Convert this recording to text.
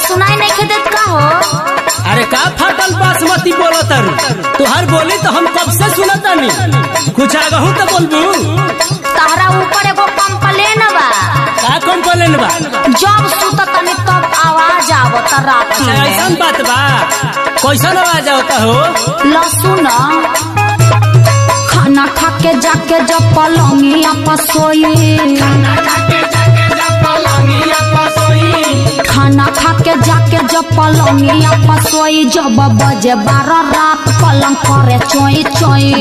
सुनाई नहीं खेदेत का हो? अरे का फाटल बासमती बोलो तारू तुहार बोली तो हम कब से सुनता नहीं कुछ आगहू तो बोलबू। तारा ऊपर एगो कंप्लेन बा। का कंप्लेन बा? जब सुततनी तब आवाज आवत रात में। ऐसा बात बा? कैसा आवाज आवता हो? लसुन खाना खा के जाके जब पलंगिया पर सोई, खाना खा के जाके जब पलंगिया पर सोई, जब बजे 12 रात पलंग करे चोई चोई।